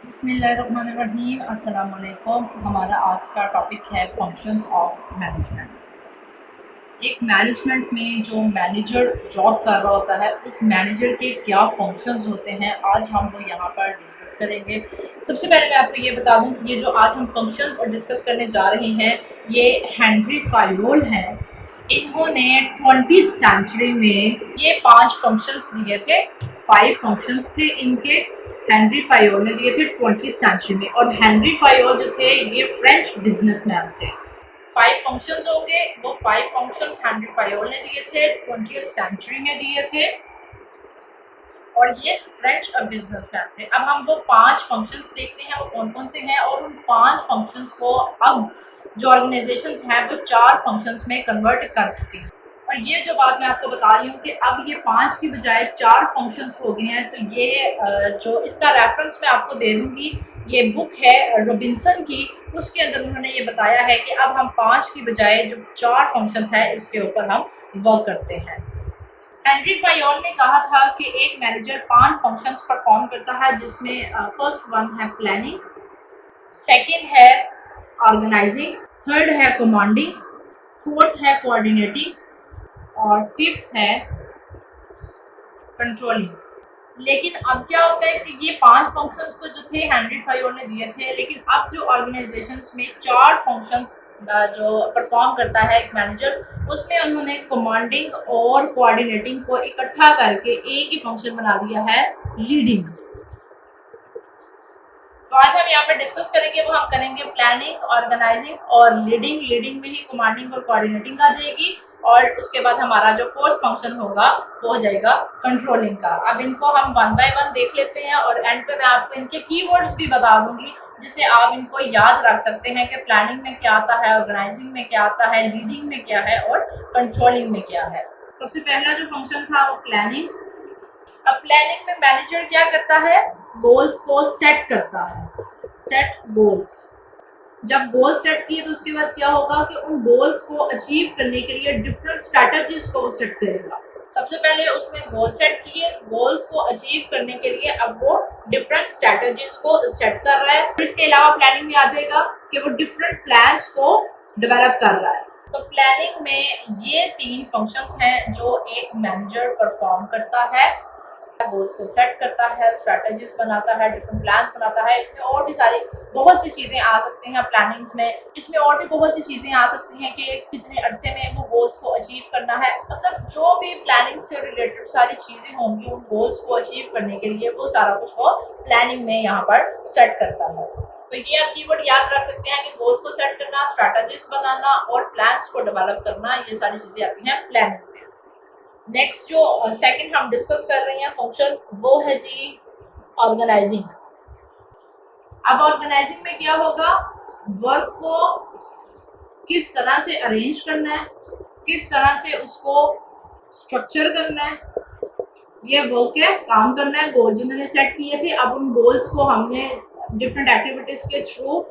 बिस्मिल्लाहिर्रहमानिर्रहीम। अस्सलाम वालेकुम। हमारा आज का टॉपिक है फंक्शंस ऑफ मैनेजमेंट। एक मैनेजमेंट में जो मैनेजर जॉब कर रहा होता है उस मैनेजर के क्या फंक्शंस होते हैं, आज हम वो यहाँ पर डिस्कस करेंगे। सबसे पहले मैं आपको ये बता दूँ कि ये जो आज हम फंक्शंस और डिस्कस करने जा रहे हैं ये हेनरी फायोल हैं। इन्होंने 20th सेंचुरी में ये 5 फंक्शंस दिए थे। 5 फंक्शंस थे इनके, हेनरी फायोल ने दिए थे 20th सेंचुरी में। और हेनरी फायोल जो थे ये फ्रेंच बिजनेसमैन थे। 5 फंक्शंस होंगे, वो 5 फंक्शंस हेनरी फायोल ने दिए थे, 20th सेंचुरी में दिए थे और ये फ्रेंच बिजनेसमैन थे। अब हम वो 5 फंक्शंस देखते हैं वो कौन कौन से हैं, और उन 5 फंक्शंस को अब जो ऑर्गेनाइजेशंस हैं वो 4 फंक्शंस में कन्वर्ट कर चुके हैं। और ये जो बात मैं आपको बता रही हूँ कि अब ये 5 की बजाय 4 फंक्शंस हो गए हैं, तो ये जो इसका रेफरेंस मैं आपको दे दूंगी, ये बुक है रॉबिन्सन की, उसके अंदर उन्होंने ये बताया है कि अब हम 5 की बजाय जो 4 फंक्शंस है इसके ऊपर हम वर्क करते हैं। हेनरी फायोल ने कहा था कि एक मैनेजर 5 फंक्शंस परफॉर्म करता है, जिसमें फर्स्ट वन है प्लानिंग, सेकंड है ऑर्गेनाइजिंग, थर्ड है कमांडिंग, फोर्थ है कोऑर्डिनेटिंग और फिफ्थ है कंट्रोलिंग। लेकिन अब क्या होता है कि ये 5 फंक्शंस तो जो थे हेनरी फायोल ने दिए थे, लेकिन अब जो ऑर्गेनाइजेशंस में 4 फंक्शंस जो परफॉर्म करता है एक मैनेजर, उसमें उन्होंने कमांडिंग और कोऑर्डिनेटिंग को इकट्ठा करके एक ही फंक्शन बना दिया है, लीडिंग। तो आज हम यहाँ पे डिस्कस करेंगे, वो हम करेंगे प्लानिंग, ऑर्गेनाइजिंग और लीडिंग। लीडिंग में ही कमांडिंग और कोऑर्डिनेटिंग आ जाएगी, और उसके बाद हमारा जो फोर्थ फंक्शन होगा वो हो जाएगा कंट्रोलिंग का। अब इनको हम वन बाय वन देख लेते हैं और एंड पे मैं आपको इनके कीवर्ड्स भी बता दूंगी, जिससे आप इनको याद रख सकते हैं कि प्लानिंग में क्या आता है, ऑर्गेनाइजिंग में क्या आता है, लीडिंग में क्या है और कंट्रोलिंग में क्या है। सबसे पहला जो फंक्शन था वो प्लानिंग। अब प्लानिंग में मैनेजर क्या करता है, गोल्स को सेट करता है, सेट गोल्स। जब गोल सेट किए तो उसके बाद क्या होगा कि उन गोल्स को अचीव करने के लिए डिफरेंट स्ट्रैटेजीज को वो सेट करेगा। सबसे पहले उसने गोल सेट किए, गोल्स को अचीव करने के लिए अब वो डिफरेंट स्ट्रैटेजीज को सेट कर रहा है। इसके अलावा प्लानिंग में आ जाएगा कि वो डिफरेंट प्लान्स को डेवलप कर रहा है। तो प्लानिंग में ये 3 फंक्शंस हैं जो एक मैनेजर परफॉर्म करता है, गोल्स को सेट करता है, स्ट्रैटेजीज बनाता है, डिफरेंट प्लान्स बनाता है। इसमें और भी सारी बहुत सी चीजें आ सकती हैं प्लानिंग में। इसमें और भी बहुत सी चीजें आ सकती हैं कि कितने अरसे में वो गोल्स को अचीव करना है। मतलब जो भी प्लानिंग से रिलेटेड सारी चीजें होंगी उन गोल्स को अचीव करने के लिए वो सारा कुछ वो प्लानिंग में यहाँ पर सेट करता है। तो ये आप कीवर्ड याद रख सकते हैं कि गोल्स को सेट करना, स्ट्रैटेजीज बनाना और प्लान्स को डेवलप करना, ये सारी चीजें आती हैं प्लानिंग में। नेक्स्ट जो सेकंड हम डिस्कस कर रहे हैं फंक्शन, वो है जी ऑर्गेनाइजिंग। अब ऑर्गेनाइजिंग में क्या होगा, वर्क को किस तरह से अरेंज करना है, किस तरह से उसको स्ट्रक्चर करना है, ये वर्क है, काम करना है। गोल जिन्होंने सेट किए थे, अब उन गोल्स को हमने डिफरेंट एक्टिविटीज के थ्रू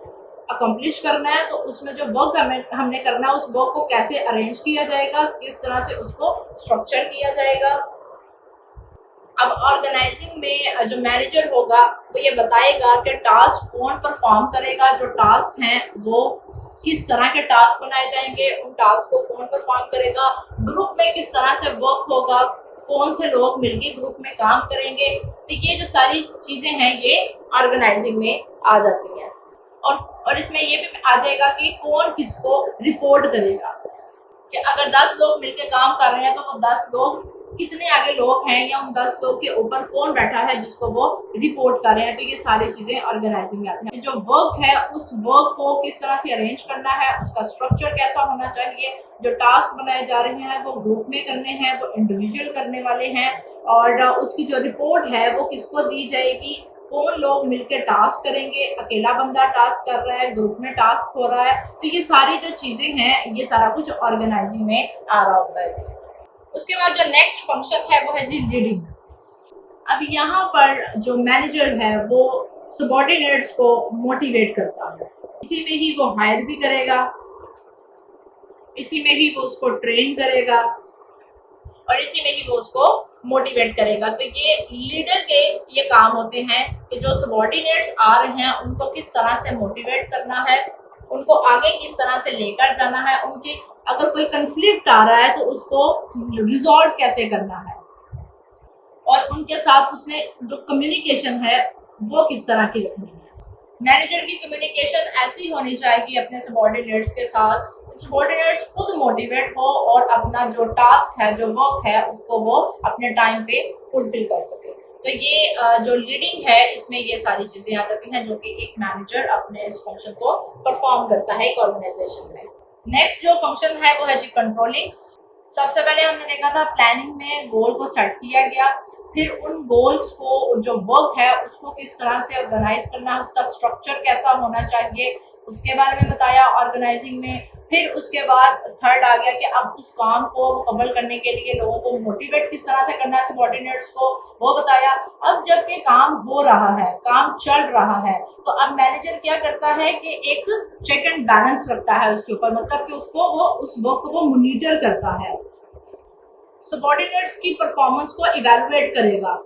अकम्प्लिश करना है। तो उसमें जो वर्क हमने करना है उस वर्क को कैसे अरेंज किया जाएगा, किस तरह से उसको स्ट्रक्चर किया जाएगा। अब ऑर्गेनाइजिंग में जो मैनेजर होगा वो ये बताएगा कि टास्क कौन परफॉर्म करेगा, जो टास्क हैं वो किस तरह के टास्क बनाए जाएंगे, उन टास्क को कौन परफॉर्म करेगा, ग्रुप में किस तरह से वर्क होगा, कौन से लोग मिलकर ग्रुप में काम करेंगे। तो ये जो सारी चीजें हैं ये ऑर्गेनाइजिंग में आ जाती हैं। और इसमें ये भी आ जाएगा कि कौन किसको रिपोर्ट करेगा, कि अगर 10 लोग मिलकर काम कर रहे हैं तो वो 10 लोग कितने आगे लोग हैं, या उन 10 लोग के ऊपर कौन बैठा है जिसको वो रिपोर्ट कर रहे हैं। तो ये सारी चीजें ऑर्गेनाइजिंग में आती हैं। जो वर्क है उस वर्क को किस तरह से अरेंज करना है, उसका स्ट्रक्चर कैसा होना चाहिए, जो टास्क बनाए जा रहे हैं वो ग्रुप में करने हैं, वो इंडिविजुअल करने वाले हैं, और उसकी जो रिपोर्ट है वो किसको दी जाएगी, कौन लोग मिलकर टास्क करेंगे, अकेला बंदा टास्क कर रहा है, ग्रुप में टास्क हो रहा है। तो ये सारी जो चीजें हैं ये सारा कुछ ऑर्गेनाइजिंग में आ रहा होता है। उसके बाद जो नेक्स्ट फंक्शन है वो है जी लीडिंग। अब यहाँ पर जो मैनेजर है वो सबऑर्डिनेट्स को मोटिवेट करता है, इसी में ही वो हायर भी करेगा, इसी में ही वो उसको ट्रेन करेगा और इसी में ही वो उसको मोटिवेट करेगा। तो ये लीडर के ये काम होते हैं कि जो सबॉर्डिनेट्स आ रहे हैं उनको किस तरह से मोटिवेट करना है, उनको आगे किस तरह से लेकर जाना है, उनकी अगर कोई कंफ्लिक्ट आ रहा है तो उसको रिजॉल्व कैसे करना है, और उनके साथ उसने जो कम्युनिकेशन है वो किस तरह की रखनी है। मैनेजर की कम्युनिकेशन ऐसी होनी चाहिए अपने सबॉर्डिनेट्स के साथ, सबॉर्डिनेट्स खुद मोटिवेट हो और अपना जो टास्क है, जो वर्क है, उसको वो अपने टाइम पे फुलफिल कर सके। तो ये जो लीडिंग है इसमें ये सारी चीजें आ जाती हैं जो कि एक मैनेजर अपने इस फंक्शन को परफॉर्म करता है एक ऑर्गेनाइजेशन में। नेक्स्ट जो फंक्शन है वो है जी कंट्रोलिंग। सबसे पहले हमने देखा था प्लानिंग में गोल को सेट किया गया, फिर उन गोल्स को जो वर्क है उसको किस तरह से ऑर्गेनाइज करना है, उसका स्ट्रक्चर कैसा होना चाहिए उसके बारे में बताया ऑर्गेनाइजिंग में। फिर उसके बाद थर्ड आ गया कि अब उस काम को मुकम्मल करने के लिए लोगों को मोटिवेट किस तरह से करना है, सबॉर्डिनेट्स को, वो बताया। अब जब ये काम हो रहा है, काम चल रहा है, तो अब मैनेजर क्या करता है कि एक चेक एंड बैलेंस रखता है उसके ऊपर, मतलब कि उसको वो उस वर्क को वो मॉनिटर करता है, सबॉर्डिनेट्स की परफॉर्मेंस को इवैल्यूएट करेगा।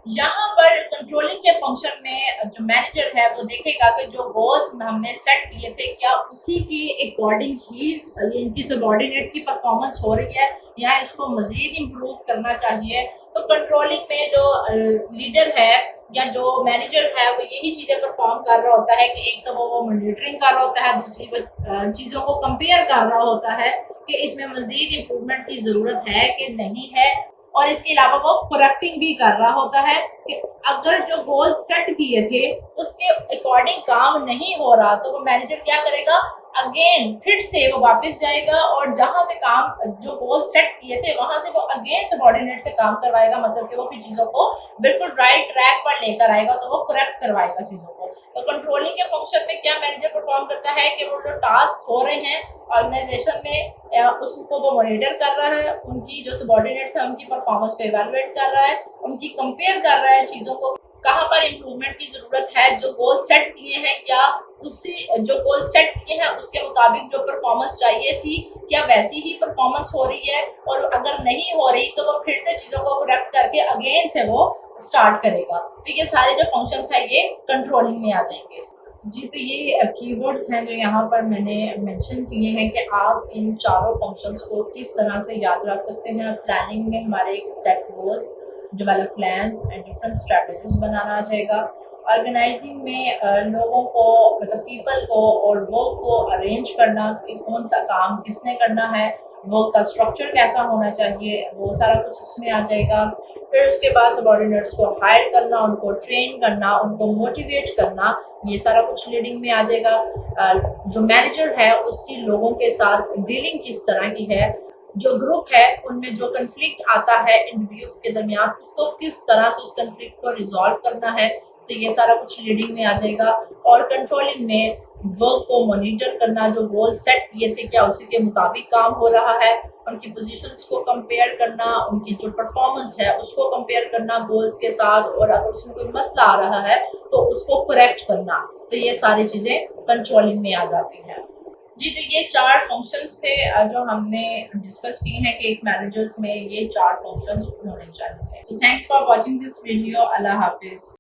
यहाँ पर कंट्रोलिंग के फंक्शन में जो मैनेजर है वो देखेगा कि जो गोल्स हमने सेट किए थे क्या उसी के अकॉर्डिंग ही इनकी सबॉर्डिनेट की परफॉर्मेंस हो रही है या इसको मजीद इम्प्रूव करना चाहिए। तो कंट्रोलिंग में जो लीडर है या जो मैनेजर है वो यही चीजें परफॉर्म कर रहा होता है कि एक तो वो मॉनिटरिंग कर रहा होता है, दूसरी वो चीजों को कंपेयर कर रहा होता है कि इसमें मजीद इम्प्रूवमेंट की जरूरत है कि नहीं है, और इसके अलावा वो करेक्टिंग भी कर रहा होता है कि अगर जो गोल सेट किए थे उसके अकॉर्डिंग काम नहीं हो रहा तो वो मैनेजर क्या करेगा, अगेन फिर से वो वापस जाएगा और जहां से काम जो गोल सेट किए थे वहां से वो अगेन सबॉर्डिनेट से काम करवाएगा, मतलब कि वो फिर चीजों को बिल्कुल राइट ट्रैक पर लेकर आएगा, तो वो करेक्ट करवाएगा चीजों को। तो कंट्रोलिंग के फंक्शन में क्या मैनेजर परफॉर्म करता है कि वो जो टास्क हो रहे हैं ऑर्गेनाइजेशन में उसको वो मॉनिटर कर रहा है, उनकी जो सबॉर्डिनेट्स है उनकी परफॉर्मेंस को इवैल्यूएट कर रहा है, उनकी कंपेयर कर रहा है चीजों को, कहाँ पर इम्प्रूवमेंट की जरूरत है, जो गोल सेट किए हैं क्या उसी जो गोल सेट किए हैं उसके मुताबिक जो परफॉर्मेंस चाहिए थी क्या वैसी ही परफॉर्मेंस हो रही है, और अगर नहीं हो रही तो वो फिर से चीजों को करेक्ट करके अगेन से वो स्टार्ट करेगा। तो ये सारे जो फंक्शंस है ये कंट्रोलिंग में आ जाएंगे। जी, तो ये कीवर्ड्स हैं जो यहाँ पर मैंने मेंशन किए हैं कि आप इन चारों फंक्शंस को किस तरह से याद रख सकते हैं। प्लानिंग में हमारे set goals, develop plans and different strategies बनाना आ जाएगा। ऑर्गेनाइजिंग में लोगों को, मतलब पीपल को और वर्क को अरेंज करना कि कौन सा काम किसने करना है, वर्क का स्ट्रक्चर कैसा होना चाहिए, वो सारा कुछ इसमें आ जाएगा। फिर उसके बाद सबॉर्डिनेट्स को हायर करना, उनको ट्रेन करना, उनको मोटिवेट करना, ये सारा कुछ लीडिंग में आ जाएगा। जो मैनेजर है उसकी लोगों के साथ डीलिंग किस तरह की है, जो ग्रुप है उनमें जो कंफ्लिक्ट आता है इंडिविजुअल्स के दरमियान उसको किस तरह से उस कंफ्लिक्ट को रिजॉल्व करना है, तो ये सारा कुछ लीडिंग में आ जाएगा। और कंट्रोलिंग में वर्क को मॉनिटर करना, जो गोल सेट किए थे क्या उसी के मुताबिक काम हो रहा है, उनकी पोजीशंस को कंपेयर करना, उनकी जो परफॉर्मेंस है उसको कंपेयर करना गोल्स के साथ, और अगर उसमें कोई मसला आ रहा है तो उसको करेक्ट करना। तो ये सारी चीजें कंट्रोलिंग में आ जाती हैं। जी, तो ये 4 फंक्शंस थे जो हमने डिस्कस किए हैं कि एक मैनेजर्स में ये 4 फंक्शंस होने चाहिए। So thanks for watching this video. Allah Hafiz.